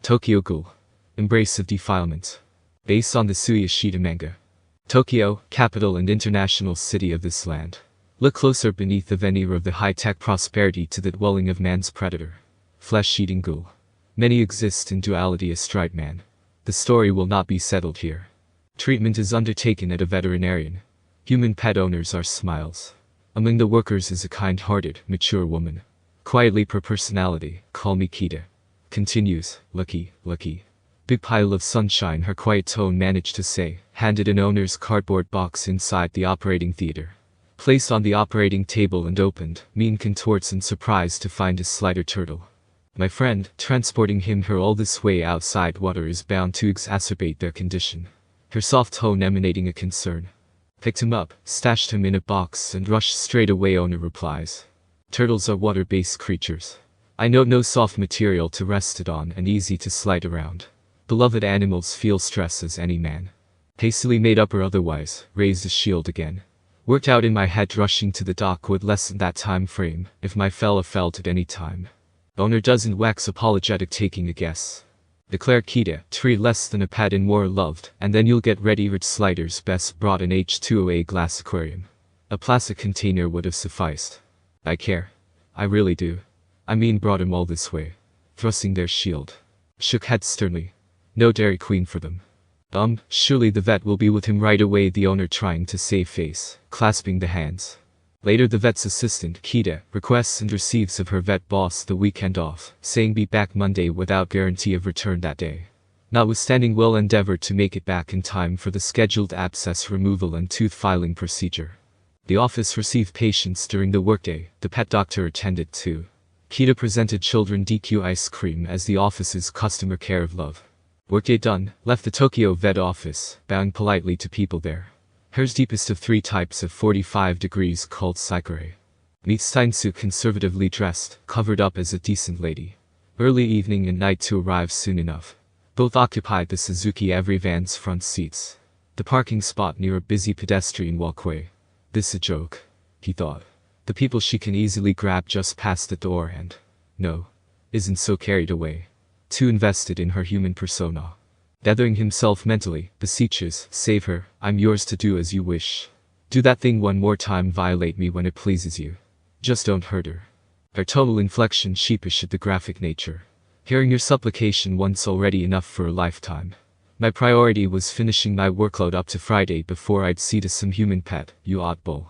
Tokyo Ghoul. Embrace of Defilement. Based on the Tsuyashita manga. Tokyo, capital and international city of this land. Look closer beneath the veneer of the high-tech prosperity to the dwelling of man's predator. Flesh-eating ghoul. Many exist in duality astride man. The story will not be settled here. Treatment is undertaken at a veterinarian. Human pet owners are smiles. Among the workers is a kind-hearted, mature woman. Quietly per personality, call me Kita. Continues, lucky. Big pile of sunshine, her quiet tone managed to say, handed an owner's cardboard box inside the operating theater. Placed on the operating table and opened, mean contorts in surprise to find a slider turtle. My friend, transporting him her all this way outside water is bound to exacerbate their condition. Her soft tone emanating a concern. Picked him up, stashed him in a box and rushed straight away. Owner replies. Turtles are water-based creatures. I know no soft material to rest it on and easy to slide around. Beloved animals feel stress as any man. Hastily made up or otherwise, raised a shield again. Worked out in my head rushing to the dock would lessen that time frame, if my fella felt at any time. Owner doesn't wax apologetic taking a guess. Declared Kita, treat less than a pet and more loved, and then you'll get ready. Rich sliders best brought an H2OA glass aquarium. A plastic container would have sufficed. I care. I really do. I mean brought him all this way. Thrusting their shield. Shook head sternly. No Dairy Queen for them. Surely the vet will be with him right away. The owner trying to save face, clasping the hands. Later the vet's assistant, Kita, requests and receives of her vet boss the weekend off, saying be back Monday without guarantee of return that day. Notwithstanding will endeavor to make it back in time for the scheduled abscess removal and tooth filing procedure. The office received patients during the workday, the pet doctor attended to. Kita presented children DQ ice cream as the office's customer care of love. Workday done, left the Tokyo vet office, bowing politely to people there. Hers deepest of three types of 45 degrees called Saikure. Meets Teinsuke conservatively dressed, covered up as a decent lady. Early evening and night to arrive soon enough. Both occupied the Suzuki Every van's front seats. The parking spot near a busy pedestrian walkway. This a joke, he thought. The people she can easily grab just past the door and, no, isn't so carried away. Too invested in her human persona. Gathering himself mentally, beseeches, save her, I'm yours to do as you wish. Do that thing one more time, violate me when it pleases you. Just don't hurt her. Her tonal inflection sheepish at the graphic nature. Hearing your supplication once already enough for a lifetime. My priority was finishing my workload up to Friday before I'd see to some human pet, you oddball.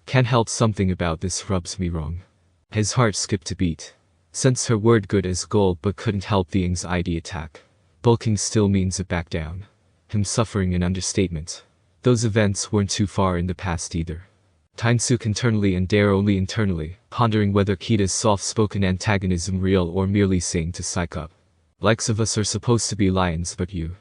Can't help something about this rubs me wrong. His heart skipped a beat. Sensed her word good as gold but couldn't help the anxiety attack. Bulking still means a back down. Him suffering an understatement. Those events weren't too far in the past either. Teinsuke internally and Dare only internally, pondering whether Kita's soft-spoken antagonism real or merely saying to psych up. Likes of us are supposed to be lions but you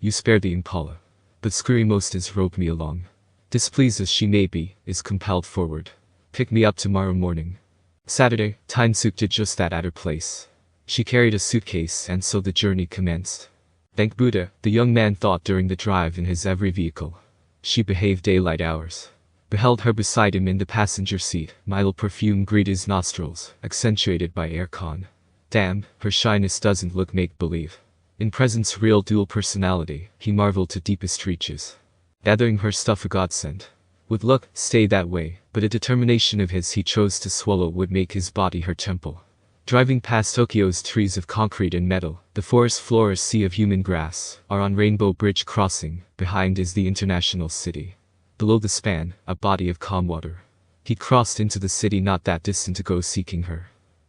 spare the impala. But screwy most is rope me along. Displeased as she may be, is compelled forward. Pick me up tomorrow morning. Saturday, Teinsuke did just that at her place. She carried a suitcase and so the journey commenced. Thank Buddha, the young man thought during the drive in his every vehicle. She behaved daylight hours. Beheld her beside him in the passenger seat, mild perfume greeted his nostrils, accentuated by aircon. Damn, her shyness doesn't look make-believe. In presence real dual personality, he marveled to deepest reaches. Gathering her stuff a godsend. Would look, stay that way, but a determination of his he chose to swallow would make his body her temple. Driving past Tokyo's trees of concrete and metal, the forest floor a sea of human grass, are on Rainbow Bridge crossing, behind is the international city. Below the span, a body of calm water. He'd crossed into the city not that distant ago seeking her.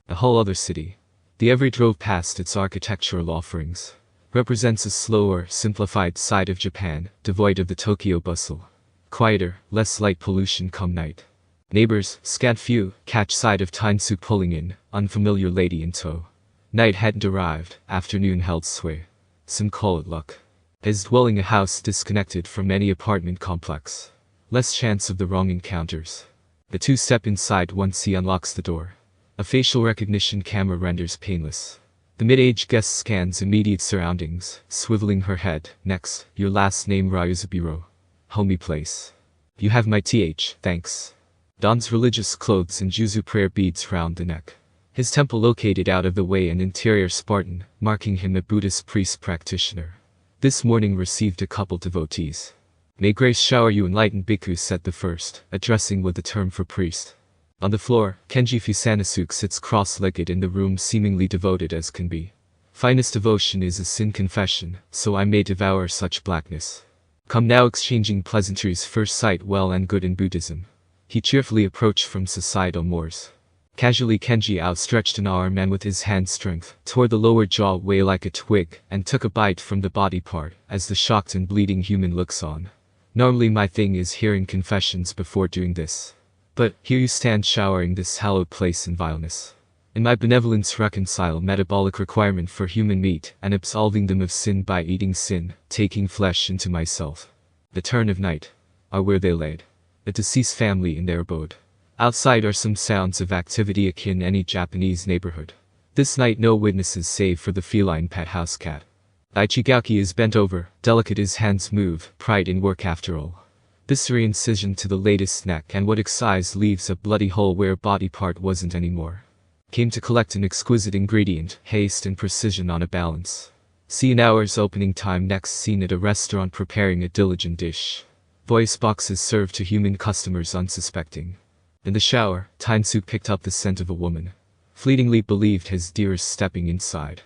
A whole other city. The every drove past its architectural offerings. Represents a slower, simplified side of Japan, devoid of the Tokyo bustle. Quieter, less light pollution come night. Neighbors, scant few, catch sight of Teinsuke pulling in, unfamiliar lady in tow. Night hadn't arrived, afternoon held sway. Some call it luck. His dwelling a house disconnected from any apartment complex. Less chance of the wrong encounters. The two step inside once he unlocks the door. A facial recognition camera renders painless. The mid-aged guest scans immediate surroundings, swiveling her head. Next, your last name Ryuzaburo. Homey place. You have my th, thanks. Dons religious clothes and Juzu prayer beads round the neck. His temple located out of the way an interior Spartan, marking him a Buddhist priest practitioner. This morning received a couple devotees. May grace shower you enlightened bhikkhu, said the first, addressing with the term for priest. On the floor, Kenji Fusanasuke sits cross-legged in the room, seemingly devoted as can be. Finest devotion is a sin confession, so I may devour such blackness. Come now, exchanging pleasantries, first sight well and good in Buddhism. He cheerfully approached from societal mores. Casually Kenji outstretched an arm and with his hand strength, tore the lower jaw away like a twig, and took a bite from the body part, as the shocked and bleeding human looks on. Normally my thing is hearing confessions before doing this. But, here you stand showering this hallowed place in vileness. In my benevolence reconcile metabolic requirement for human meat, and absolving them of sin by eating sin, taking flesh into myself. The turn of night. Are where they laid. A deceased family in their abode. Outside are some sounds of activity akin any Japanese neighborhood. This night no witnesses save for the feline pet house cat. Ichigaki is bent over, delicate his hands move, pride in work after all. This re-incision to the latest neck and what excise leaves a bloody hole where body part wasn't anymore. Came to collect an exquisite ingredient, haste and precision on a balance. See an hour's opening time, next scene at a restaurant preparing a diligent dish. Voice boxes served to human customers unsuspecting. In the shower, Teinsuke picked up the scent of a woman. Fleetingly believed his dearest stepping inside.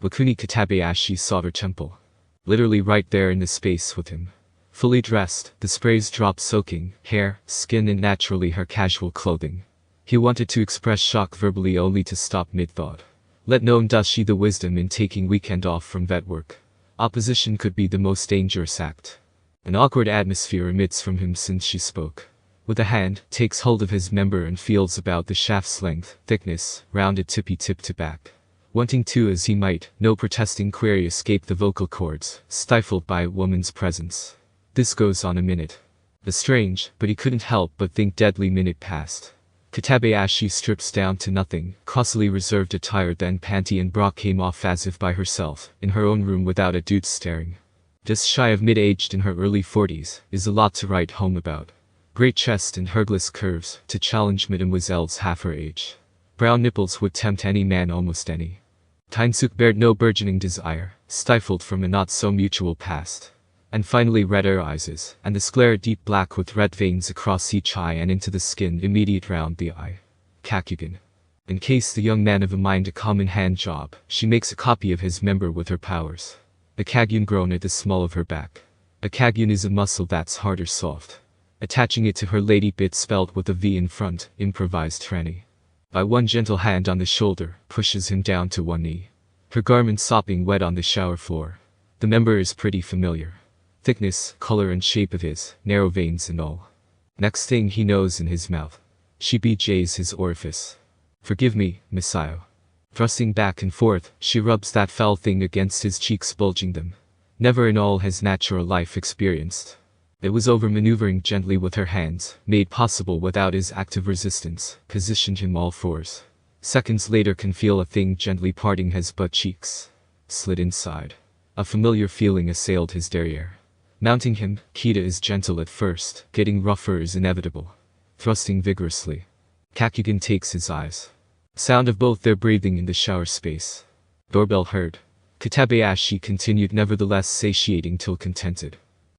Wakuni Kitabayashi sought her temple. Literally right there in the space with him. Fully dressed, the sprays dropped soaking, hair, skin and naturally her casual clothing. He wanted to express shock verbally only to stop mid-thought. Let known does she the wisdom in taking weekend off from vet work. Opposition could be the most dangerous act. An awkward atmosphere emits from him since she spoke. With a hand, takes hold of his member and feels about the shaft's length, thickness, rounded tippy tip to back. Wanting to as he might, no protesting query escaped the vocal cords, stifled by a woman's presence. This goes on a minute. The strange, but he couldn't help but think deadly minute passed. Kitabayashi strips down to nothing, crossly reserved attire, then panty and bra came off as if by herself, in her own room without a dude staring. Just shy of mid-aged in her early 40s, is a lot to write home about. Great chest and hergless curves, to challenge mademoiselle's half her age. Brown nipples would tempt any man, almost any. Teinsuke bared no burgeoning desire, stifled from a not-so-mutual past. And finally redder eyes, and the sclera deep black with red veins across each eye and into the skin immediate round the eye. Kakugan. In case the young man of a mind a common hand job, she makes a copy of his member with her powers. A kagyun grown at the small of her back. A kagyun is a muscle that's hard or soft. Attaching it to her lady bit spelled with a V in front, improvised tranny. By one gentle hand on the shoulder, pushes him down to one knee. Her garment sopping wet on the shower floor. The member is pretty familiar. Thickness, color and shape of his, narrow veins and all. Next thing he knows in his mouth. She BJ's his orifice. Forgive me, Masuyo. Thrusting back and forth, she rubs that foul thing against his cheeks, bulging them. Never in all his natural life experienced. It was over-maneuvering gently with her hands, made possible without his active resistance, positioned him all fours. Seconds later can feel a thing gently parting his butt cheeks. Slid inside. A familiar feeling assailed his derriere. Mounting him, Kita is gentle at first, getting rougher is inevitable. Thrusting vigorously. Kakugan takes his eyes. Sound of both their breathing in the shower space. Doorbell heard. Kitabayashi continued, nevertheless satiating till contented.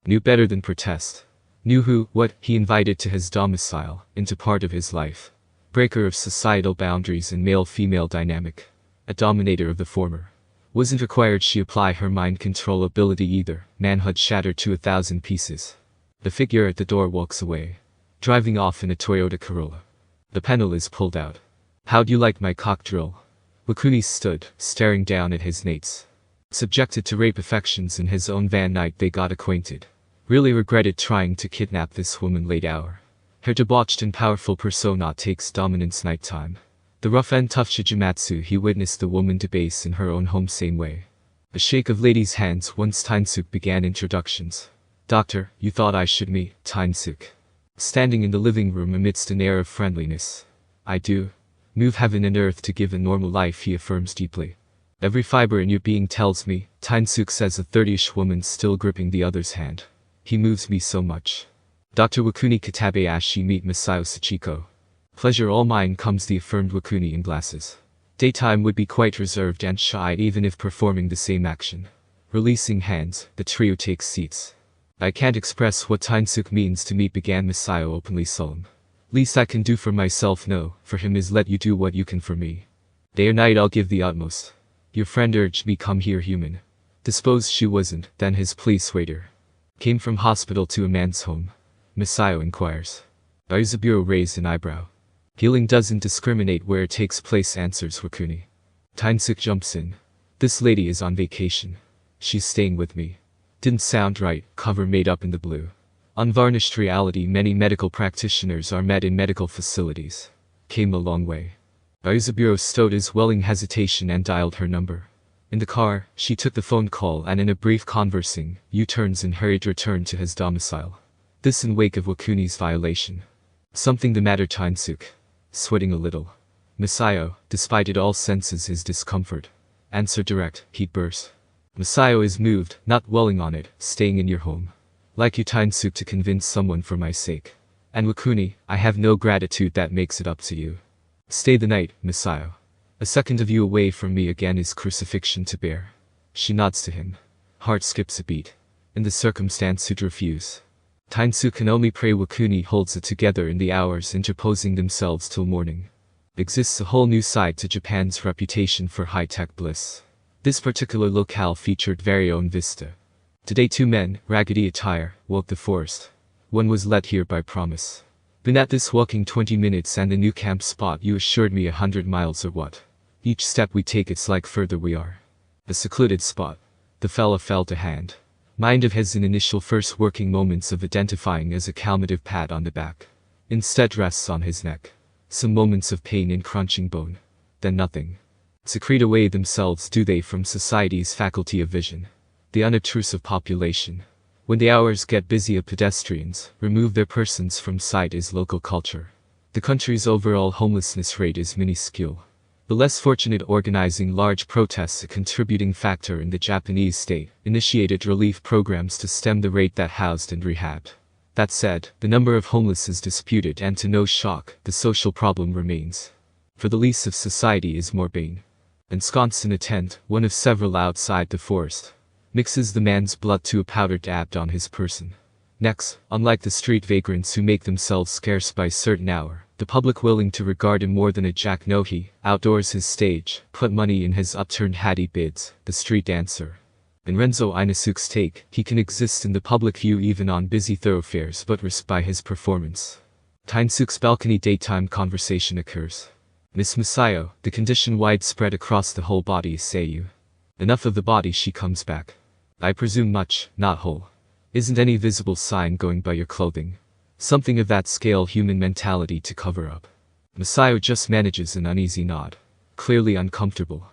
Knew better than protest. Knew who, what, he invited to his domicile, into part of his life. Breaker of societal boundaries and male-female dynamic. A dominator of the former. Wasn't required she apply her mind control ability either, manhood shattered to 1,000 pieces. The figure at the door walks away. Driving off in a Toyota Corolla. The panel is pulled out. How'd you like my cock drill? Wakuni stood, staring down at his nates. Subjected to rape affections in his own van night they got acquainted. Really regretted trying to kidnap this woman late hour. Her debauched and powerful persona takes dominance nighttime. The rough and tough shijimatsu he witnessed the woman debase in her own home same way. A shake of ladies' hands once Teinsuke began introductions. Doctor, you thought I should meet Teinsuke. Standing in the living room amidst an air of friendliness. I do. Move heaven and earth to give a normal life, he affirms deeply. Every fiber in your being tells me, Teinsuke says, a 30-ish woman still gripping the other's hand. He moves me so much. Dr. Wakuni Kitabayashi, meet Masuyo Sachiko. Pleasure all mine, comes the affirmed Wakuni in glasses. Daytime would be quite reserved and shy even if performing the same action. Releasing hands, the trio takes seats. I can't express what Teinsuke means to me, began Masuyo openly solemn. Least I can do for myself, no, for him, is let you do what you can for me. Day or night I'll give the utmost. Your friend urged me come here human. Disposed she wasn't, then his plea swayed her. Came from hospital to a man's home. Masuyo inquires. Ryuzaburo raised an eyebrow. Healing doesn't discriminate where it takes place, answers Wakuni. Teinsuke jumps in. This lady is on vacation. She's staying with me. Didn't sound right, cover made up in the blue. Unvarnished reality. Many medical practitioners are met in medical facilities. Came a long way. Ryuzaburo stowed his welling hesitation and dialed her number. In the car, she took the phone call and in a brief conversing, U-turns and hurried return to his domicile. This in wake of Wakuni's violation. Something the matter, Teinsuke? Sweating a little. Masuyo, despite it all senses his discomfort. Answer direct, heat burst. Masuyo is moved, not dwelling on it, staying in your home. Like you, Teinsuke, to convince someone for my sake. And Wakuni, I have no gratitude, that makes it up to you. Stay the night, Masuyo. A second of you away from me again is crucifixion to bear. She nods to him. Heart skips a beat. In the circumstance who'd refuse? Teinsuke can only pray Wakuni holds it together in the hours interposing themselves till morning. Exists a whole new side to Japan's reputation for high-tech bliss. This particular locale featured very own vista. Today 2 men, raggedy attire, walked the forest. One was led here by promise. Been at this walking 20 minutes and the new camp spot you assured me 100 miles or what. Each step we take it's like further we are. A secluded spot. The fella felt a hand. Mind of his in initial first working moments of identifying as a calmative pat on the back. Instead rests on his neck. Some moments of pain in crunching bone. Then nothing. Secrete away themselves do they from society's faculty of vision. The unobtrusive population. When the hours get busy of pedestrians, remove their persons from sight is local culture. The country's overall homelessness rate is minuscule. The less fortunate organizing large protests, a contributing factor in the Japanese state, initiated relief programs to stem the rate that housed and rehabbed. That said, the number of homeless is disputed and to no shock, the social problem remains. For the least of society is more bane. Ensconced in a tent, one of several outside the forest. Mixes the man's blood to a powder dabbed on his person. Next, unlike the street vagrants who make themselves scarce by certain hour, the public willing to regard him more than a jack no he, outdoors his stage, put money in his upturned hat he bids, the street dancer. In Renzo Inosuke's take, he can exist in the public view even on busy thoroughfares but risked by his performance. Teinsuke's balcony daytime conversation occurs. Miss Masuyo, the condition widespread across the whole body, say you. Enough of the body, she comes back. I presume much, not whole. Isn't any visible sign going by your clothing? Something of that scale human mentality to cover up. Masuyo just manages an uneasy nod. Clearly uncomfortable.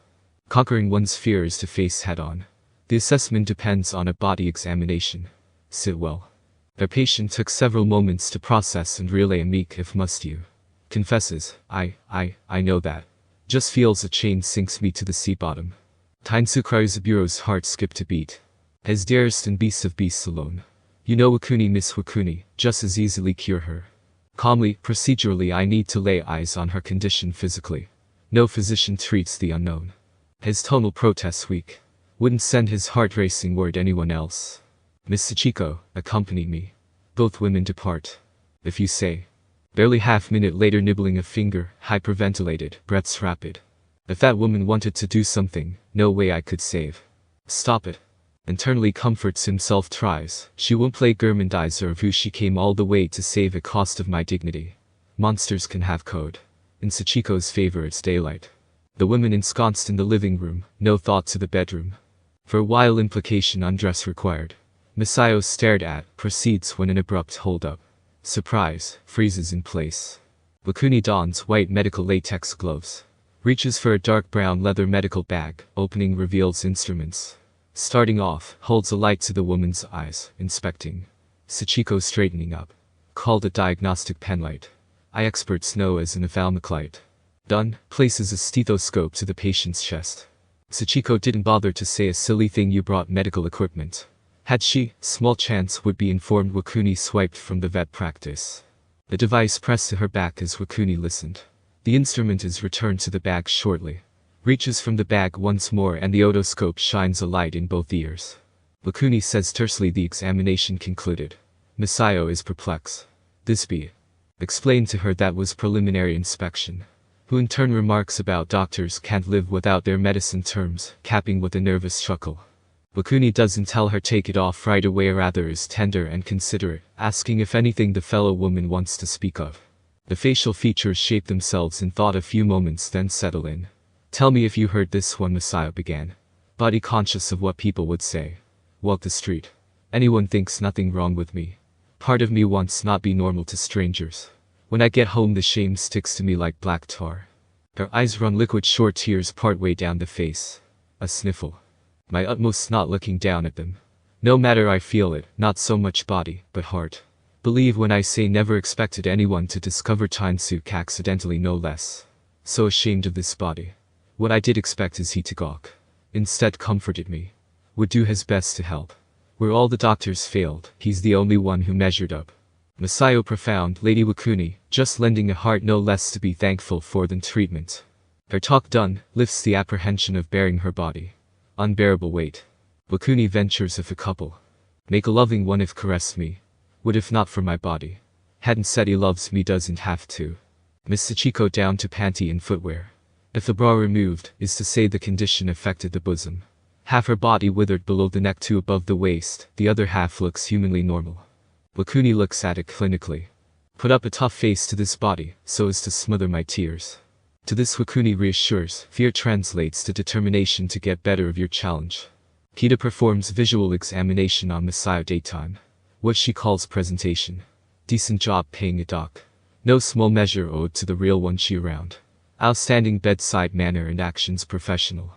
Conquering one's fear is to face head-on. The assessment depends on a body examination. Sit well. Their patient took several moments to process and relay a meek if must you. Confesses, I know that. Just feels a chain sinks me to the sea bottom. Teinsuke Ryuzaburo's heart skipped a beat. As dearest and beast of beasts alone. You know Wakuni, Miss Wakuni, just as easily cure her. Calmly, procedurally I need to lay eyes on her condition physically. No physician treats the unknown. His tonal protests weak. Wouldn't send his heart racing word anyone else. Miss Sachiko, accompany me. Both women depart. If you say. Barely half-minute later, nibbling a finger, hyperventilated, breaths rapid. If that woman wanted to do something, no way I could save. Stop it. Internally comforts himself, tries. She won't play Gourmandizer of who she came all the way to save at cost of my dignity. Monsters can have code. In Sachiko's favor it's daylight. The women ensconced in the living room, no thought to the bedroom. For a while implication undress required. Masuyo stared at, proceeds when an abrupt hold-up. Surprise, freezes in place. Wakuni dons white medical latex gloves. Reaches for a dark brown leather medical bag, opening reveals instruments. Starting off, holds a light to the woman's eyes, inspecting. Sachiko straightening up. Called a diagnostic penlight. Eye experts know as an ophthalmic. Done, places a stethoscope to the patient's chest. Sachiko didn't bother to say a silly thing, you brought medical equipment. Had she, small chance would be informed. Wakuni swiped from the vet practice. The device pressed to her back as Wakuni listened. The instrument is returned to the bag shortly. Reaches from the bag once more and the otoscope shines a light in both ears. Wakuni says tersely the examination concluded. Masuyo is perplexed. This be explained to her that was preliminary inspection. Who in turn remarks about doctors can't live without their medicine terms, capping with a nervous chuckle. Wakuni doesn't tell her take it off right away, rather is tender and considerate, asking if anything the fellow woman wants to speak of. The facial features shape themselves in thought a few moments then settle in. Tell me if you heard this one, Masuyo began. Body conscious of what people would say. Walk the street. Anyone thinks nothing wrong with me. Part of me wants not be normal to strangers. When I get home the shame sticks to me like black tar. Her eyes run liquid short tears partway down the face. A sniffle. My utmost not looking down at them. No matter I feel it, not so much body, but heart. Believe when I say never expected anyone to discover Teinsuke accidentally, no less. So ashamed of this body. What I did expect is he to gawk. Instead comforted me. Would do his best to help. Where all the doctors failed, he's the only one who measured up. Masuyo profound, Lady Wakuni, just lending a heart no less to be thankful for than treatment. Her talk done, lifts the apprehension of bearing her body. Unbearable weight. Wakuni ventures if a couple. Make a loving one if caressed me. Would if not for my body. Hadn't said he loves me doesn't have to. Miss Sachiko down to panty and footwear. If the bra removed, is to say the condition affected the bosom. Half her body withered below the neck to above the waist, the other half looks humanly normal. Wakuni looks at it clinically. Put up a tough face to this body, so as to smother my tears. To this Wakuni reassures, fear translates to determination to get better of your challenge. Kita performs visual examination on Masuyo daytime. What she calls presentation. Decent job paying a doc. No small measure owed to the real one she around. Outstanding bedside manner and actions professional.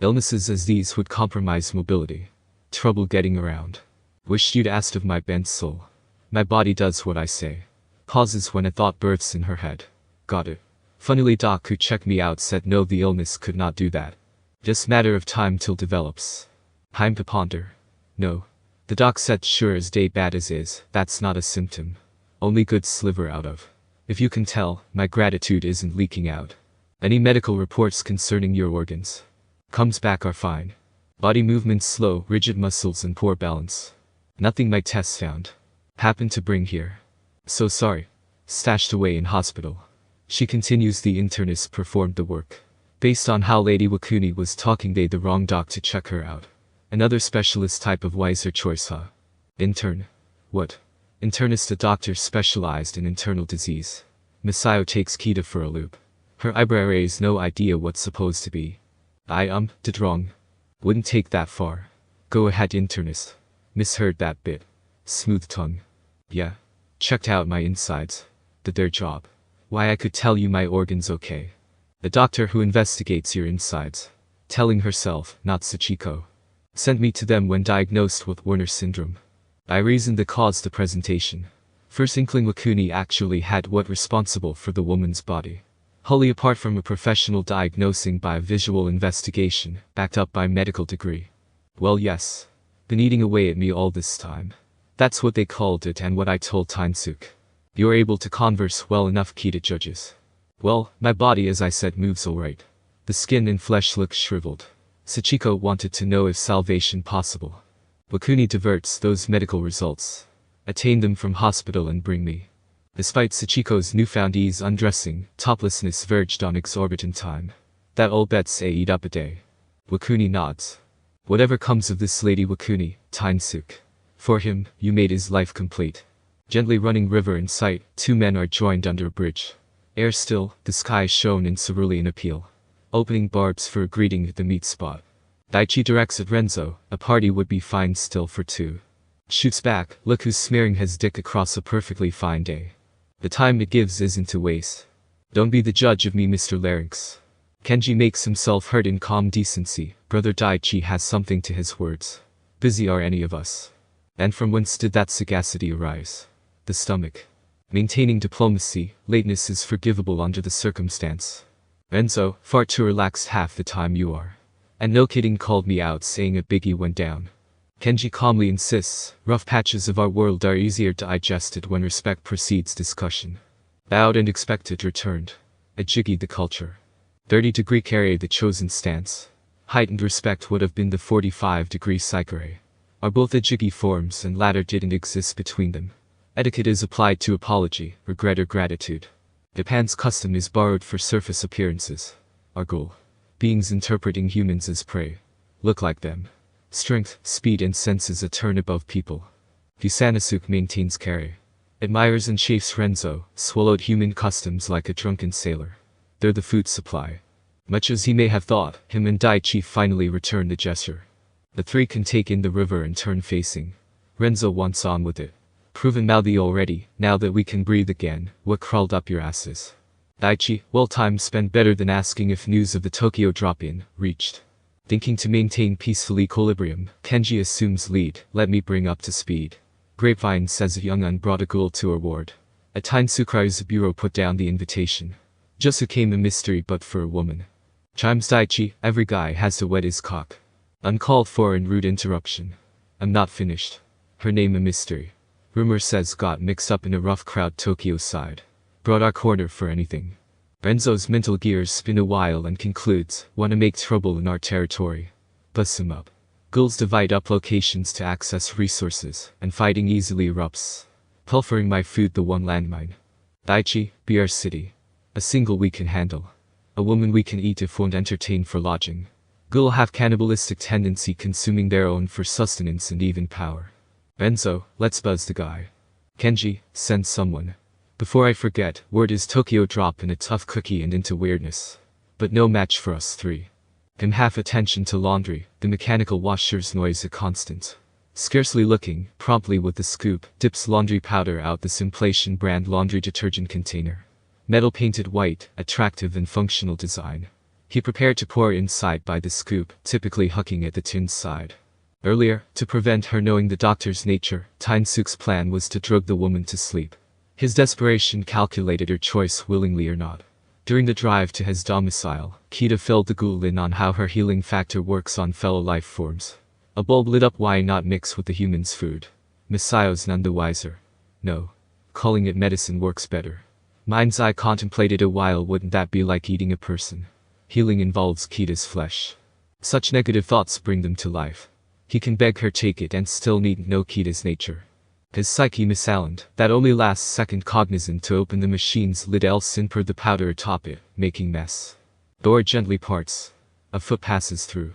Illnesses as these would compromise mobility. Trouble getting around. Wished you'd asked of my bent soul. My body does what I say. Pauses when a thought births in her head. Got it. Funnily doc who checked me out said no, the illness could not do that. Just matter of time till develops. Time to ponder. No. The doc said sure as day bad as is, that's not a symptom. Only good sliver out of. If you can tell, my gratitude isn't leaking out. Any medical reports concerning your organs? Comes back are fine. Body movements slow, rigid muscles and poor balance. Nothing my tests found. Happened to bring here. So sorry. Stashed away in hospital. She continues the internist performed the work. Based on how Lady Wakuni was talking they the wrong doc to check her out. Another specialist type of wiser choice, huh? Intern. What? Internist, a doctor specialized in internal disease. Masuyo takes Kita for a loop. Her eyebrow raised, no idea what's supposed to be. Did wrong. Wouldn't take that far. Go ahead internist. Misheard that bit. Smooth tongue. Yeah. Checked out my insides. Did their job. Why I could tell you my organs okay. The doctor who investigates your insides. Telling herself, not Sachiko. Sent me to them when diagnosed with Werner syndrome. I reasoned the cause the presentation. First inkling Wakuni actually had what responsible for the woman's body. Wholly apart from a professional diagnosing by a visual investigation, backed up by medical degree. Well yes. Been eating away at me all this time. That's what they called it and what I told Teinsuke. You're able to converse well enough, Kita judges. Well, my body as I said moves alright. The skin and flesh looks shriveled. Sachiko wanted to know if salvation possible. Wakuni diverts those medical results. Attain them from hospital and bring me. Despite Sachiko's newfound ease undressing, toplessness verged on exorbitant time. That old bet's eat up a day. Wakuni nods. Whatever comes of this Lady Wakuni, Teinsuke. For him, you made his life complete. Gently running river in sight, two men are joined under a bridge. Air still, the sky shone in cerulean appeal. Opening barbs for a greeting at the meet spot. Daichi directs at Renzo, a party would be fine still for two. Shoots back, look who's smearing his dick across a perfectly fine day. The time it gives isn't to waste. Don't be the judge of me, Mr. Larynx. Kenji makes himself heard in calm decency. Brother Daichi has something to his words. Busy are any of us. And from whence did that sagacity arise? The stomach. Maintaining diplomacy, lateness is forgivable under the circumstance. Renzo, far too relaxed half the time you are. And no kidding called me out saying a biggie went down. Kenji calmly insists, rough patches of our world are easier digested when respect precedes discussion. Bowed and expected returned. A jiggy the culture. 30-degree carry the chosen stance. Heightened respect would have been the 45-degree psychore. Are both ejigi forms and latter didn't exist between them. Etiquette is applied to apology, regret or gratitude. Japan's custom is borrowed for surface appearances. Are Ghoul. Beings interpreting humans as prey. Look like them. Strength, speed and senses a turn above people. Fusanasuke maintains carry. Admires and chafes Renzo, swallowed human customs like a drunken sailor. They're the food supply. Much as he may have thought, him and Daichi finally returned the gesture. The three can take in the river and turn facing. Renzo wants on with it. Proven mouthy already, now that we can breathe again, what crawled up your asses? Daichi, well time spent better than asking if news of the Tokyo drop-in reached. Thinking to maintain peaceful equilibrium, Kenji assumes lead, let me bring up to speed. Grapevine says a young un brought a ghoul to her ward. A Teinsuke Ryuzaburo put down the invitation. Just came a mystery but for a woman. Chimes Daichi, every guy has to wet his cock. Uncalled for and rude interruption. I'm not finished. Her name a mystery. Rumor says got mixed up in a rough crowd Tokyo side. Brought our corner for anything. Renzo's mental gears spin a while and concludes, wanna make trouble in our territory. Bust him up. Ghouls divide up locations to access resources, and fighting easily erupts. Pilfering my food the one landmine. Daichi, be our city. A single we can handle. A woman we can eat if won't entertain for lodging. Ghoul have cannibalistic tendency consuming their own for sustenance and even power. Renzo, let's buzz the guy. Kenji, send someone. Before I forget, word is Tokyo drop in a tough cookie and into weirdness. But no match for us three. Him half attention to laundry, the mechanical washer's noise a constant. Scarcely looking, promptly with the scoop, dips laundry powder out the Simplation brand laundry detergent container. Metal painted white, attractive and functional design. He prepared to pour inside by the scoop, typically hucking at the tin's side. Earlier, to prevent her knowing the doctor's nature, Teinsuke's plan was to drug the woman to sleep. His desperation calculated her choice willingly or not. During the drive to his domicile, Kita filled the ghoul in on how her healing factor works on fellow life forms. A bulb lit up, why not mix with the human's food? Masuyo's none the wiser. No. Calling it medicine works better. Mind's eye contemplated a while, wouldn't that be like eating a person? Healing involves Kita's flesh. Such negative thoughts bring them to life. He can beg her take it and still needn't know Kita's nature. His psyche misaligned, that only last second cognizant to open the machine's lid, else imper the powder atop it, making mess. Door gently parts. A foot passes through.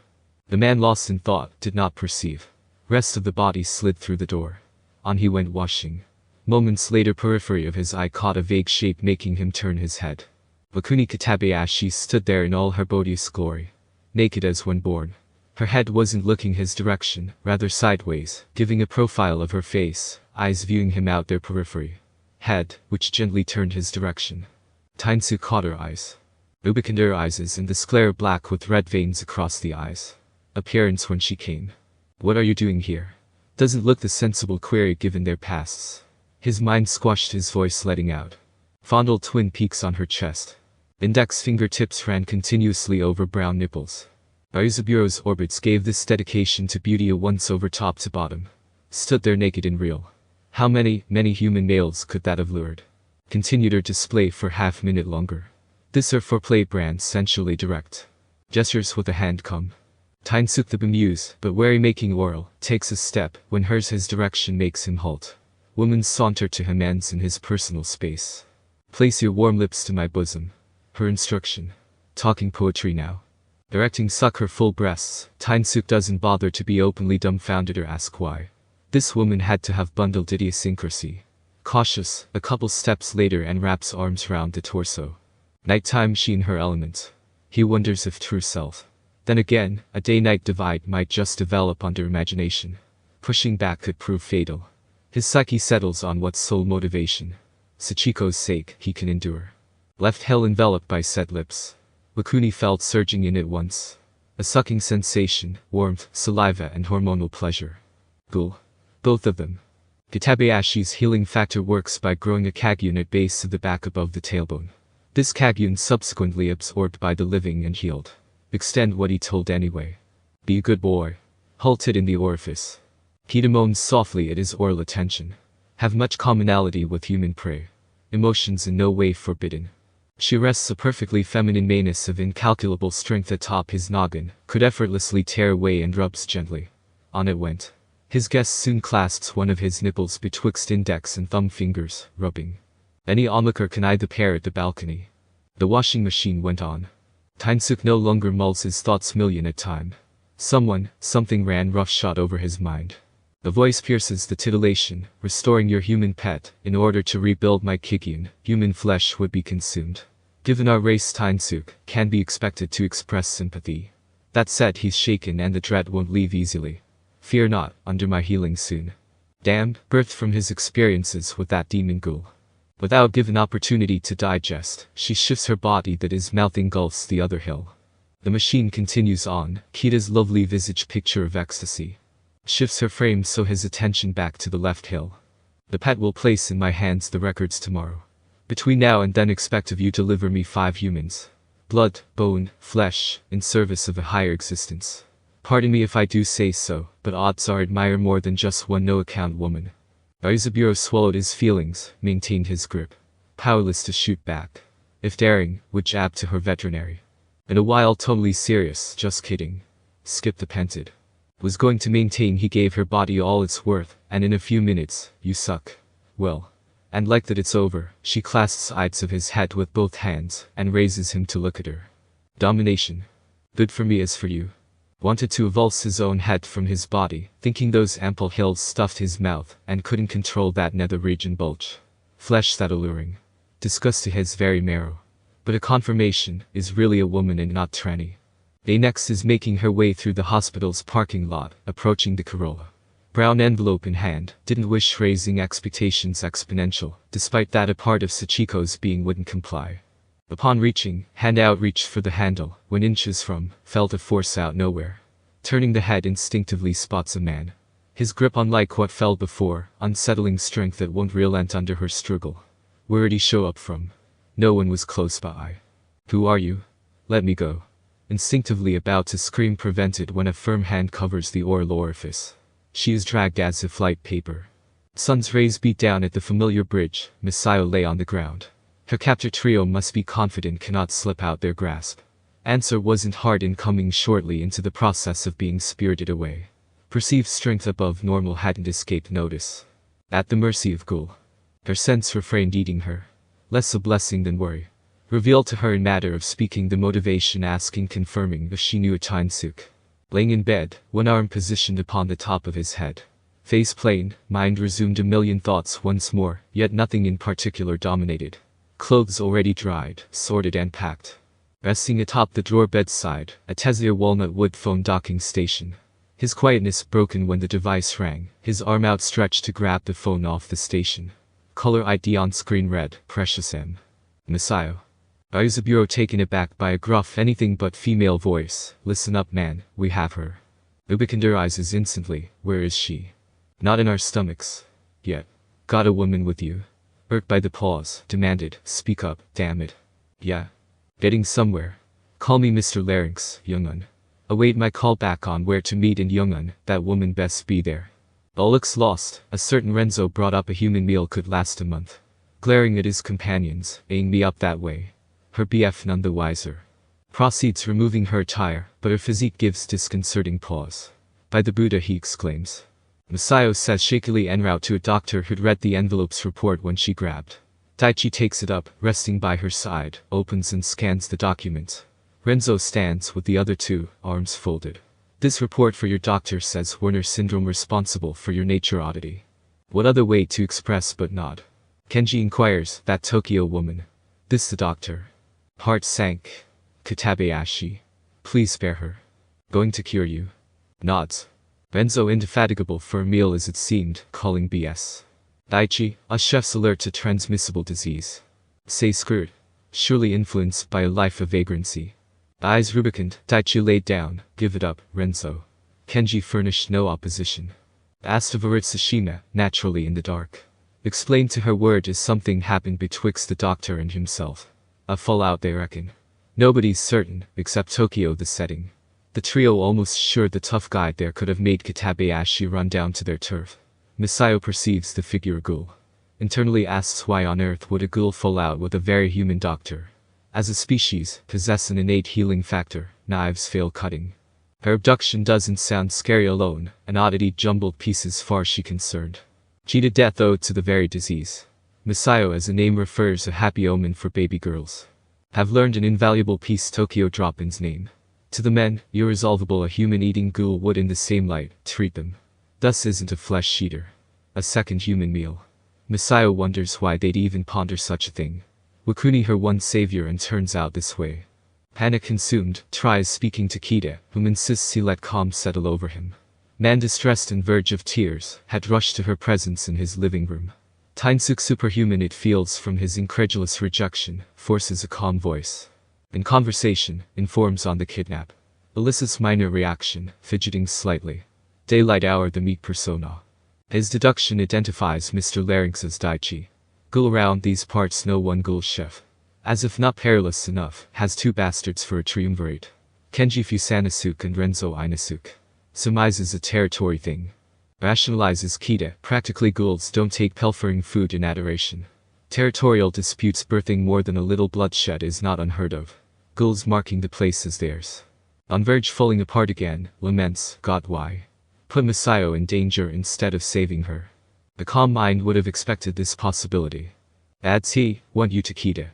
The man lost in thought, did not perceive. Rest of the body slid through the door. On he went washing. Moments later, periphery of his eye caught a vague shape, making him turn his head. Wakuni Kitabayashi stood there in all her beauteous glory. Naked as when born. Her head wasn't looking his direction, rather sideways, giving a profile of her face, eyes viewing him out their periphery. Head, which gently turned his direction. Teinsuke caught her eyes. Rubicund eyes and the sclera black with red veins across the eyes. Appearance when she came. What are you doing here? Doesn't look the sensible query given their pasts. His mind squashed, his voice letting out. Fondled twin peaks on her chest. Index fingertips ran continuously over brown nipples. Ryuzaburo's orbits gave this dedication to beauty a once over top to bottom. Stood there naked and real. How many human males could that have lured? Continued her display for half-minute longer. This her foreplay brand sensually direct. Gestures with a hand come. Teinsuke the bemused, but wary making oral, takes a step, when hers his direction makes him halt. Woman saunter to him, ends in his personal space. Place your warm lips to my bosom. Her instruction. Talking poetry now. Directing suck her full breasts, Teinsuke doesn't bother to be openly dumbfounded or ask why. This woman had to have bundled idiosyncrasy. Cautious, a couple steps later and wraps arms round the torso. Nighttime she in her element. He wonders if true self. Then again, a day-night divide might just develop under imagination. Pushing back could prove fatal. His psyche settles on what's sole motivation. Sachiko's sake, he can endure. Left hell enveloped by set lips. Wakuni felt surging in at once. A sucking sensation, warmth, saliva and hormonal pleasure. Ghoul. Both of them. Kitabayashi's healing factor works by growing a kagyun at base of the back above the tailbone. This kagyun subsequently absorbed by the living and healed. Extend what he told anyway. Be a good boy. Halted in the orifice. Kita moans softly at his oral attention. Have much commonality with human prey. Emotions in no way forbidden. She rests a perfectly feminine menace of incalculable strength atop his noggin, could effortlessly tear away and rubs gently. On it went. His guest soon clasps one of his nipples betwixt index and thumb fingers, rubbing. Any onlooker can eye the pair at the balcony. The washing machine went on. Teinsuke no longer mulls his thoughts million at time. Something ran roughshod over his mind. The voice pierces the titillation, restoring your human pet. In order to rebuild my Kikian, human flesh would be consumed. Given our race, Teinsuke can be expected to express sympathy. That said, he's shaken and the dread won't leave easily. Fear not, under my healing soon. Damned, birthed from his experiences with that demon ghoul. Without given opportunity to digest, she shifts her body that his mouth engulfs the other hill. The machine continues on, Kita's lovely visage picture of ecstasy. Shifts her frame so his attention back to the left hill. The pet will place in my hands the records tomorrow. Between now and then expect of you to deliver me 5 humans. Blood, bone, flesh, in service of a higher existence. Pardon me if I do say so, but odds are admire more than just one no-account woman. Ryuzaburo swallowed his feelings, maintained his grip. Powerless to shoot back. If daring, would jab to her veterinary. In a while totally serious, just kidding. Skip the pented. Was going to maintain he gave her body all its worth, and in a few minutes, you suck. Well. And like that it's over, she clasps sides of his head with both hands, and raises him to look at her. Domination. Good for me as for you. Wanted to avulse his own head from his body, thinking those ample hills stuffed his mouth, and couldn't control that nether region bulge. Flesh that alluring. Disgust to his very marrow. But a confirmation, is really a woman and not tranny. Day next is making her way through the hospital's parking lot, approaching the Corolla. Brown envelope in hand, didn't wish raising expectations exponential, despite that a part of Sachiko's being wouldn't comply. Upon reaching, hand out reached for the handle, when inches from, felt a force out nowhere. Turning the head instinctively spots a man. His grip unlike what fell before, unsettling strength that won't relent under her struggle. Where'd he show up from? No one was close by. Who are you? Let me go. Instinctively about to scream prevented when a firm hand covers the oral orifice. She is dragged as if light paper. Sun's rays beat down at the familiar bridge, Masuyo lay on the ground. Her captor trio must be confident cannot slip out their grasp. Answer wasn't hard in coming shortly into the process of being spirited away. Perceived strength above normal hadn't escaped notice. At the mercy of Ghoul. Her sense refrained eating her. Less a blessing than worry. Revealed to her in matter of speaking the motivation asking confirming if she knew a Teinsuke. Laying in bed, one arm positioned upon the top of his head. Face plain, mind resumed a million thoughts once more, yet nothing in particular dominated. Clothes already dried, sorted and packed. Resting atop the drawer bedside, a Tesla walnut wood phone docking station. His quietness broken when the device rang, his arm outstretched to grab the phone off the station. Color ID on screen read, Precious M. Masuyo. Ryuzaburo taken aback by a gruff anything but female voice. Listen up man, we have her. Ubikander eyes instantly, where is she? Not in our stomachs. Yet. Got a woman with you? Irked by the pause, demanded, speak up, damn it. Yeah. Getting somewhere. Call me Mr. Larynx, Youngun. Await my call back on where to meet in Youngun, that woman best be there. All looks lost, a certain Renzo brought up a human meal could last a month. Glaring at his companions, eyeing me up that way. Her BF none the wiser. Proceeds removing her attire, but her physique gives disconcerting pause. By the Buddha he exclaims. Masuyo says shakily en route to a doctor who'd read the envelope's report when she grabbed. Daichi takes it up, resting by her side, opens and scans the document. Renzo stands with the other two, arms folded. This report for your doctor says Werner syndrome responsible for your nature oddity. What other way to express but nod? Kenji inquires, that Tokyo woman. This the doctor. Heart sank. Kitabayashi. Please spare her. Going to cure you. Nods. Renzo indefatigable for a meal as it seemed, calling BS. Daichi, a chef's alert to transmissible disease. Say screwed. Surely influenced by a life of vagrancy. Eyes rubicund, Daichi laid down, give it up, Renzo. Kenji furnished no opposition. Asked of Aritsashima, naturally in the dark. Explained to her word as something happened betwixt the doctor and himself. A fallout they reckon. Nobody's certain, except Tokyo the setting. The trio almost sure the tough guy there could have made Kitabayashi run down to their turf. Masuyo perceives the figure Ghoul. Internally asks why on earth would a Ghoul fall out with a very human doctor. As a species, possess an innate healing factor, knives fail cutting. Her abduction doesn't sound scary alone, an oddity jumbled pieces far she concerned. Cheetah death owed to the very disease. Masuyo as a name refers a happy omen for baby girls. Have learned an invaluable piece Tokyo drop-in's name. To the men, irresolvable a human-eating ghoul would in the same light treat them. Thus isn't a flesh-eater. A second human meal. Masuyo wonders why they'd even ponder such a thing. Wakuni her one savior and turns out this way. Panic consumed, tries speaking to Kita, whom insists he let calm settle over him. Man distressed and verge of tears, had rushed to her presence in his living room. Teinsuke superhuman it feels from his incredulous rejection, forces a calm voice. In conversation, informs on the kidnap. Elicits minor reaction, fidgeting slightly. Daylight hour the meek persona. His deduction identifies Mr. Larynx as Daichi. Ghoul around these parts no one ghoul chef. As if not perilous enough, has two bastards for a triumvirate. Kenji Fusanasuke and Renzo Inasuke. Surmises a territory thing. Rationalizes Kita, practically ghouls don't take pilfering food in adoration. Territorial disputes birthing more than a little bloodshed is not unheard of. Ghouls marking the place as theirs. On verge falling apart again, laments, God why? Put Masuyo in danger instead of saving her. The calm mind would have expected this possibility. Adds he, want you to Kita.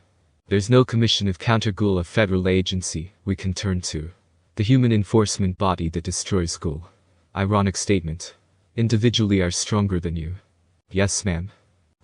There's no commission of counter-ghoul a federal agency we can turn to. The human enforcement body that destroys ghoul. Ironic statement. Individually are stronger than you. Yes ma'am.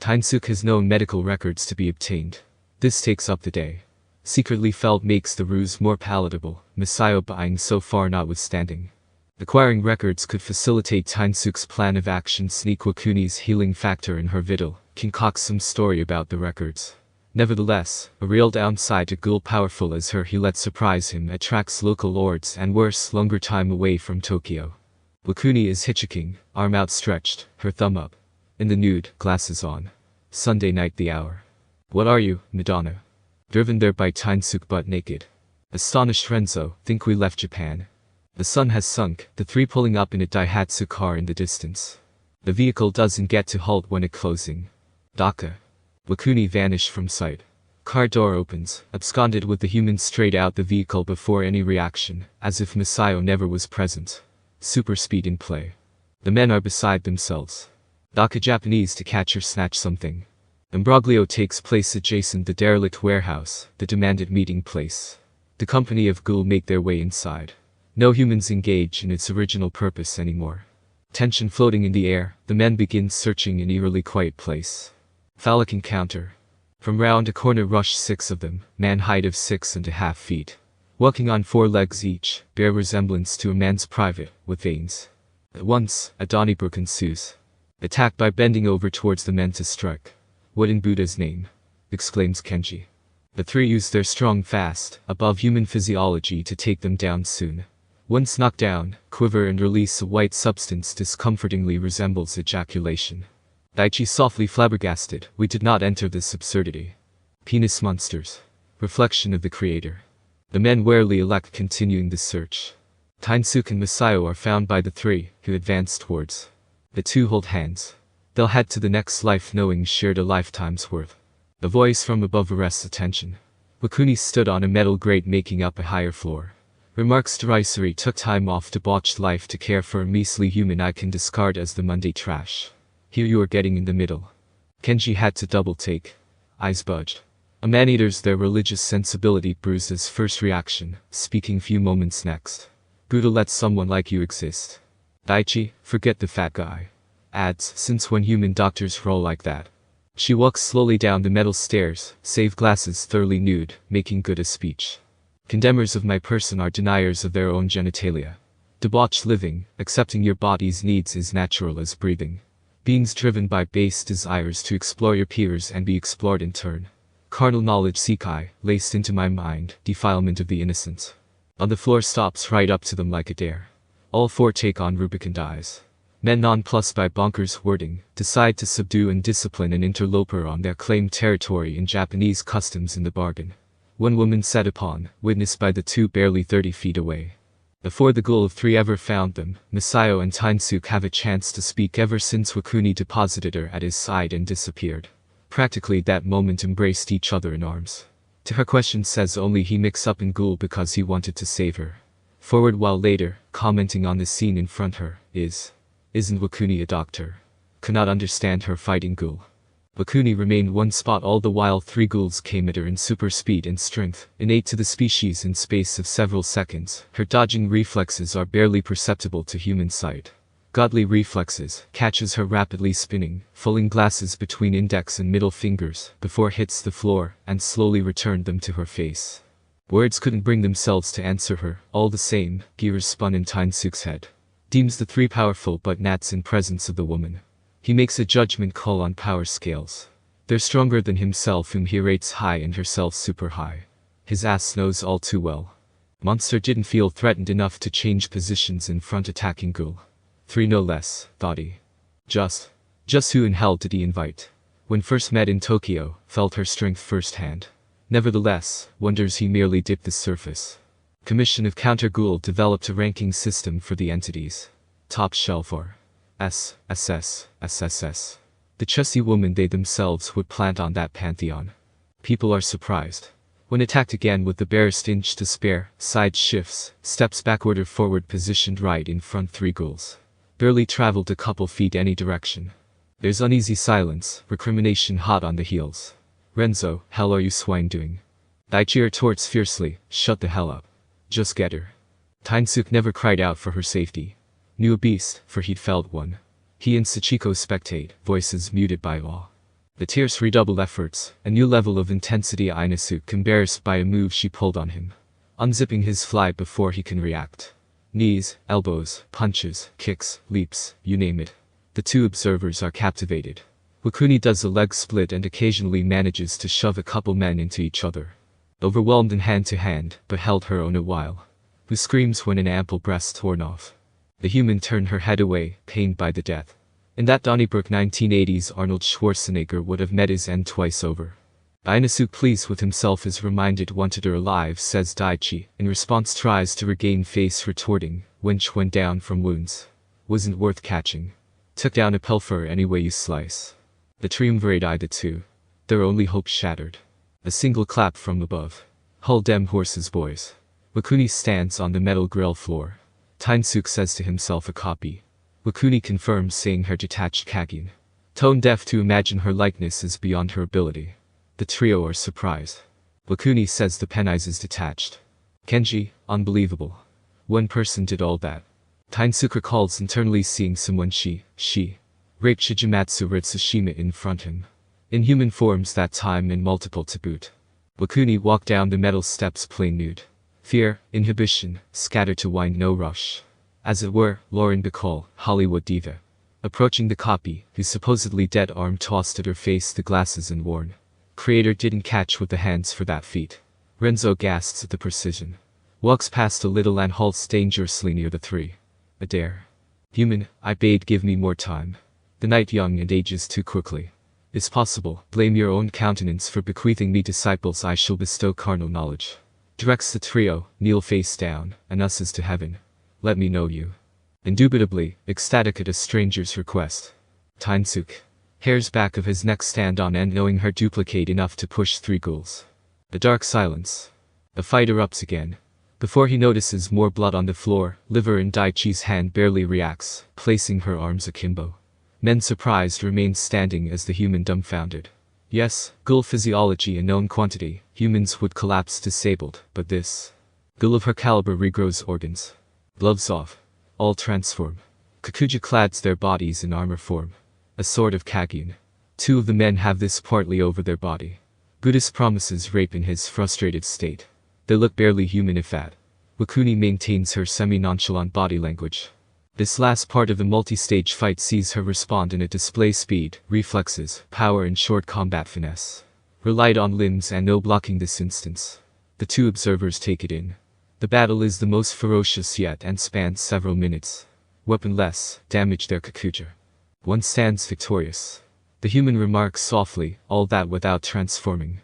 Teinsuke has known medical records to be obtained. This takes up the day. Secretly felt makes the ruse more palatable, Masuyo buying so far notwithstanding. Acquiring records could facilitate Teinsuke's plan of action, sneak Wakuni's healing factor in her vital, concoct some story about the records. Nevertheless, a real downside to ghoul powerful as her he lets surprise him attracts local lords and worse longer time away from Tokyo. Wakuni is hitchhiking, arm outstretched, her thumb up. In the nude, glasses on. Sunday night the hour. What are you, Madonna? Driven there by Teinsuke butt naked. Astonished Renzo, think we left Japan. The sun has sunk, the three pulling up in a Daihatsu car in the distance. The vehicle doesn't get to halt when it closing. Daka. Wakuni vanished from sight. Car door opens, absconded with the human straight out the vehicle before any reaction, as if Masuyo never was present. Super speed in play. The men are beside themselves. Daka Japanese to catch or snatch something. Imbroglio takes place adjacent the derelict warehouse, the demanded meeting place. The company of ghoul make their way inside. No humans engage in its original purpose anymore. Tension floating in the air, the men begin searching an eerily quiet place. Phallic encounter. From round a corner rush 6 of them, man height of 6.5 feet. Walking on 4 legs each, bear resemblance to a man's private, with veins. At once, a Donnybrook ensues. Attacked by bending over towards the men to strike. What in Buddha's name? Exclaims Kenji. The 3 use their strong fast, above human physiology to take them down soon. Once knocked down, quiver and release a white substance discomfortingly resembles ejaculation. Daichi softly flabbergasted, we did not enter this absurdity. Penis monsters. Reflection of the creator. The men warily elect continuing the search. Teinsuke and Masuyo are found by the 3, who advance towards. The 2 hold hands. They'll head to the next life knowing shared a lifetime's worth. The voice from above arrests attention. Wakuni stood on a metal grate making up a higher floor. Remarks derisory took time off debauched life to care for a measly human I can discard as the Monday trash. Here you are getting in the middle. Kenji had to double take. Eyes budged. A man-eater's their religious sensibility bruised his first reaction, speaking few moments next. Buddha lets someone like you exist. Daichi, forget the fat guy. Adds, since when human doctors roll like that. She walks slowly down the metal stairs, save glasses thoroughly nude, making good a speech. Condemners of my person are deniers of their own genitalia. Debauched living, accepting your body's needs is natural as breathing. Beings driven by base desires to explore your peers and be explored in turn. Carnal knowledge sekai, laced into my mind, defilement of the innocent. On the floor stops right up to them like a dare. All 4 take on rubicund eyes. Men nonplussed by bonkers wording, decide to subdue and discipline an interloper on their claimed territory in Japanese customs in the bargain. One woman set upon, witnessed by the 2 barely 30 feet away. Before the ghoul of 3 ever found them, Masuyo and Teinsuke have a chance to speak ever since Wakuni deposited her at his side and disappeared. Practically that moment embraced each other in arms. To her question says only he mixed up in Ghoul because he wanted to save her. Forward while later, commenting on the scene in front her, isn't Wakuni a doctor? Could not understand her fighting Ghoul. Wakuni remained one spot all the while 3 ghouls came at her in super speed and strength, innate to the species in space of several seconds. Her dodging reflexes are barely perceptible to human sight. Godly reflexes, catches her rapidly spinning, falling glasses between index and middle fingers, before hits the floor, and slowly returned them to her face. Words couldn't bring themselves to answer her. All the same, gears spun in Teinsuke's head. Deems the 3 powerful but gnats in presence of the woman. He makes a judgment call on power scales. They're stronger than himself, whom he rates high and herself super high. His ass knows all too well. Monster didn't feel threatened enough to change positions in front attacking Ghoul. 3 no less, thought he. Just who in hell did he invite? When first met in Tokyo, felt her strength firsthand. Nevertheless, wonders he merely dipped the surface. Commission of Counter Ghoul developed a ranking system for the entities. Top shelf or SSS. The chessy woman they themselves would plant on that pantheon. People are surprised. When attacked again with the barest inch to spare, side shifts, steps backward or forward positioned right in front 3 ghouls. Barely traveled a couple feet any direction. There's uneasy silence, recrimination hot on the heels. Renzo, hell are you swine doing? Daichi retorts fiercely, shut the hell up. Just get her. Teinsuke never cried out for her safety. Knew a beast, for he'd felt one. He and Sachiko spectate, voices muted by awe. The tears redoubled efforts, a new level of intensity. Teinsuke embarrassed by a move she pulled on him. Unzipping his fly before he can react. Knees, elbows, punches, kicks, leaps, you name it. The 2 observers are captivated. Wakuni does a leg split and occasionally manages to shove a couple men into each other. Overwhelmed in hand to hand, but held her own a while. Who screams when an ample breast torn off. The human turned her head away, pained by the death. In that Donnybrook 1980s, Arnold Schwarzenegger would have met his end twice over. Teinsuke, pleased with himself, is reminded wanted her alive, says Daichi. In response tries to regain face, retorting, wench went down from wounds. Wasn't worth catching. Took down a pilfer any way you slice. The triumvirate eyed the 2. Their only hope shattered. A single clap from above. Hull dem horses boys. Wakuni stands on the metal grill floor. Teinsuke says to himself a copy. Wakuni confirms, saying her detached kagin. Tone deaf to imagine her likeness is beyond her ability. The trio are surprised. Wakuni says the penise is detached. Kenji, unbelievable. One person did all that. Teinsuke recalls internally seeing someone she raped Shigematsu Ritsushima in front him. In human forms that time and multiple to boot. Wakuni walked down the metal steps plain nude. Fear, inhibition, scattered to wind no rush. As it were, Lauren Bacall, Hollywood diva. Approaching the copy, whose supposedly dead arm tossed at her face the glasses and worn. Creator didn't catch with the hands for that feat. Renzo gasps at the precision. Walks past a little and halts dangerously near the 3. A dare. Human, I bade give me more time. The night young and ages too quickly. Is possible, blame your own countenance for bequeathing me disciples I shall bestow carnal knowledge. Directs the trio, kneel face down, and us's to heaven. Let me know you. Indubitably, ecstatic at a stranger's request. Teinsuke. Hairs back of his neck stand on end, knowing her duplicate enough to push 3 ghouls. A dark silence. The fight erupts again. Before he notices more blood on the floor, liver in Daichi's hand barely reacts, placing her arms akimbo. Men surprised remain standing as the human dumbfounded. Yes, ghoul physiology a known quantity, humans would collapse disabled, but this. Ghoul of her caliber regrows organs. Gloves off. All transform. Kakuja clads their bodies in armor form. A sort of kagin. 2 of the men have this partly over their body. Buddhist promises rape in his frustrated state. They look barely human if that. Wakuni maintains her semi-nonchalant body language. This last part of the multi-stage fight sees her respond in a display speed, reflexes, power and short combat finesse. Relied on limbs and no blocking this instance. The 2 observers take it in. The battle is the most ferocious yet and spans several minutes. Weaponless, damage their kakuja. One stands victorious. The human remarks softly, all that without transforming.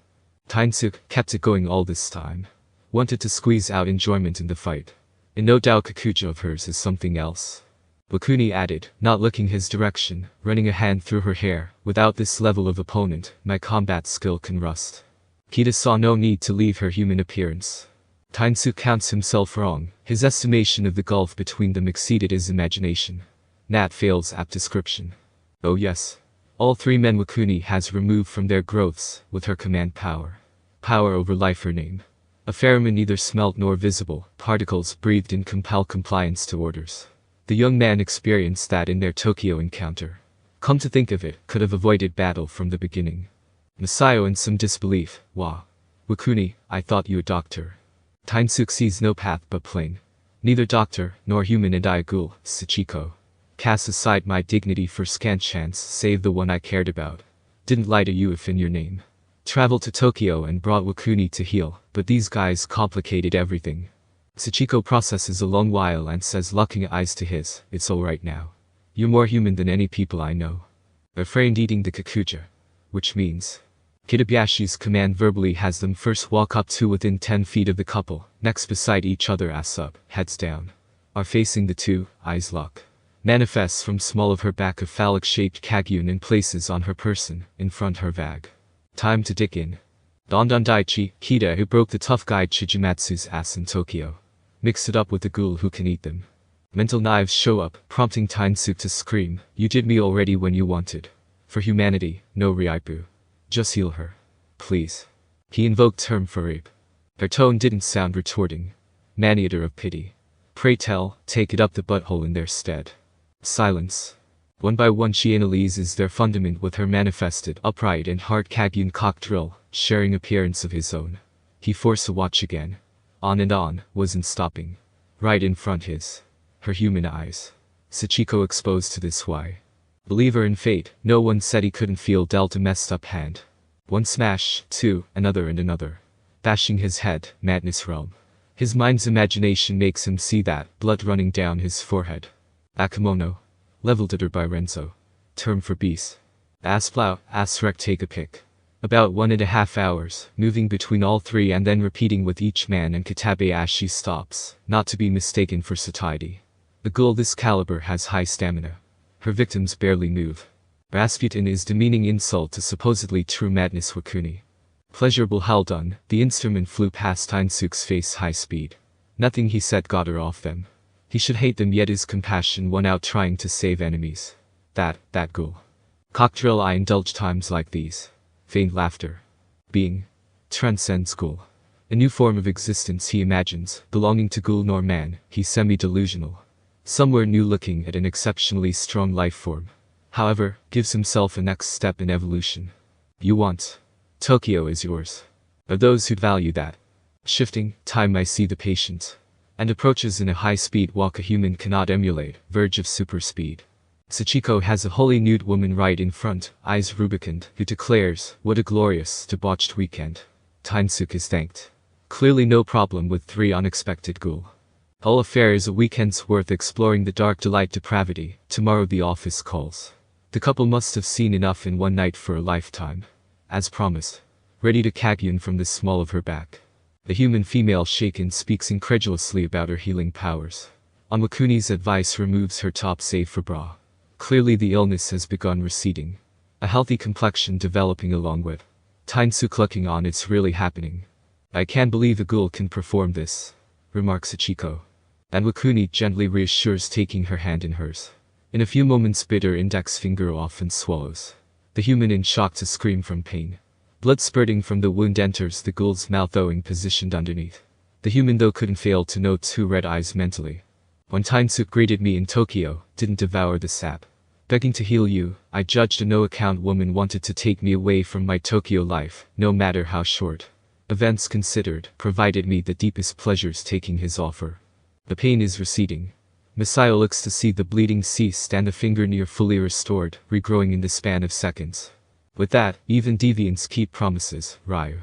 Teinsuke kept it going all this time. Wanted to squeeze out enjoyment in the fight. And no doubt kakuja of hers is something else. Wakuni added, not looking his direction, running a hand through her hair. Without this level of opponent, my combat skill can rust. Kita saw no need to leave her human appearance. Teinsuke counts himself wrong. His estimation of the gulf between them exceeded his imagination. Nat fails apt description. Oh yes. All three men Wakuni has removed from their growths with her command power. Power over life her name. A pheromone neither smelt nor visible, particles breathed in compel compliance to orders. The young man experienced that in their Tokyo encounter. Come to think of it, could have avoided battle from the beginning. Masuyo in some disbelief, Wa. Wakuni, I thought you a doctor. Teinsuke sees no path but plain. Neither doctor, nor human and I a ghoul, Sachiko. Cast aside my dignity for scant chance, save the one I cared about. Didn't lie to you if in your name. Traveled to Tokyo and brought Wakuni to heal, but these guys complicated everything. Sachiko processes a long while and says, locking eyes to his, it's alright now. You're more human than any people I know. Refrained eating the kakuja. Which means, Kitabayashi's command verbally has them first walk up to within 10 feet of the couple, next beside each other ass up, heads down. Are facing the two, eyes lock. Manifests from small of her back a phallic-shaped kagyun in places on her person, in front her vag. Time to dig in. Dondon Daichi, Kita who broke the tough guy Chijimatsu's ass in Tokyo. Mix it up with the ghoul who can eat them. Mental knives show up, prompting Teinsuke to scream, you did me already when you wanted. For humanity, no Ryaibu. Just heal her. Please. He invoked term for rape. Her tone didn't sound retorting. Maniator of pity. Pray tell, take it up the butthole in their stead. Silence. One by one she analyzes their fundament with her manifested, upright and hard kagyun cock drill, sharing appearance of his own. He forced a watch again. On and on, wasn't stopping. Right in front his. Her human eyes. Sachiko exposed to this why. Believer in fate, no one said he couldn't feel dealt a messed up hand. One smash, two, another and another. Bashing his head, madness realm. His mind's imagination makes him see that, blood running down his forehead. Akamono. Leveled at her by Renzo. Term for beast. Asplow, asrek take a pick. About 1.5 hours, moving between all three and then repeating with each man and Kitabayashi stops, not to be mistaken for satiety. The ghoul this caliber has high stamina. Her victims barely move. Rasputin is demeaning insult to supposedly true madness Wakuni. Pleasurable how done, the instrument flew past Teinsuke's face high speed. Nothing he said got her off them. He should hate them yet his compassion won out trying to save enemies. That ghoul. Cockdrill I indulge times like these. Faint laughter. Being. Transcends ghoul. A new form of existence he imagines, belonging to ghoul nor man, he's semi-delusional. Somewhere new looking at an exceptionally strong life form. However, gives himself a next step in evolution. You want. Tokyo is yours. Of those who'd value that. Shifting, time I see the patient. And approaches in a high-speed walk a human cannot emulate, verge of super speed. Sachiko has a wholly nude woman right in front, eyes rubicund, who declares, what a glorious, debauched weekend. Teinsuke is thanked. Clearly no problem with 3 unexpected ghoul. Whole affair is a weekend's worth exploring the dark delight depravity, tomorrow the office calls. The couple must have seen enough in one night for a lifetime. As promised. Ready to kagyun from the small of her back. The human female shaken speaks incredulously about her healing powers. On Wakuni's advice removes her top save for bra. Clearly the illness has begun receding. A healthy complexion developing along with. Teinsuke looking on it's really happening. I can't believe a ghoul can perform this, remarks Sachiko. And Wakuni gently reassures taking her hand in hers. In a few moments bit her index finger off and swallows. The human in shock to scream from pain. Blood spurting from the wound enters the ghoul's mouth owing positioned underneath. The human though couldn't fail to note 2 red eyes mentally. When Teinsuke greeted me in Tokyo, didn't devour the sap. Begging to heal you, I judged a no-account woman wanted to take me away from my Tokyo life, no matter how short. Events considered, provided me the deepest pleasures taking his offer. The pain is receding. Masuyo looks to see the bleeding cease and the finger near fully restored, regrowing in the span of seconds. With that, even deviants keep promises, Ryu.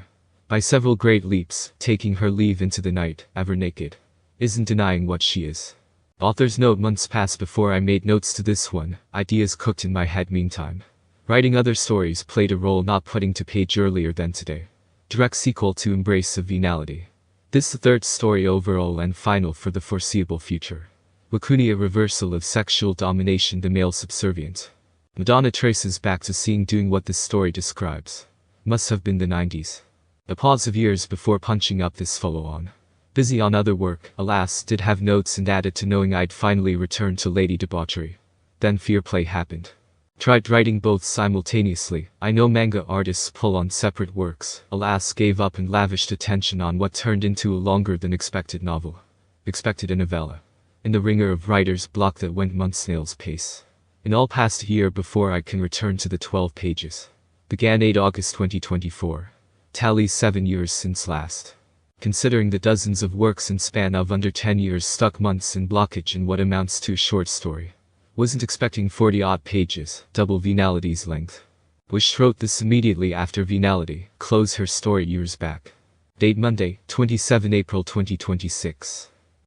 By several great leaps, taking her leave into the night, ever naked. Isn't denying what she is. Author's note: months passed before I made notes to this one, ideas cooked in my head meantime. Writing other stories played a role not putting to page earlier than today. Direct sequel to Embrace of Venality. This the 3rd story overall and final for the foreseeable future. Wakuni a reversal of sexual domination, the male subservient. Madonna traces back to seeing doing what this story describes. Must have been the 90s. A pause of years before punching up this follow-on. Busy on other work, alas, did have notes and added to knowing I'd finally returned to Lady Debauchery. Then Fear Play happened. Tried writing both simultaneously. I know manga artists pull on separate works, alas gave up and lavished attention on what turned into a longer than expected novel. Expected a novella. In the ringer of writer's block that went months snail's pace. In all past a year before I can return to the 12 pages. Began 8 August 2024. Tallies 7 years since last. Considering the dozens of works in span of under 10 years stuck months in blockage in what amounts to a short story. Wasn't expecting 40-odd pages, double Venality's length. Wish wrote this immediately after Venality closed her story years back. Date Monday, 27 April 2026.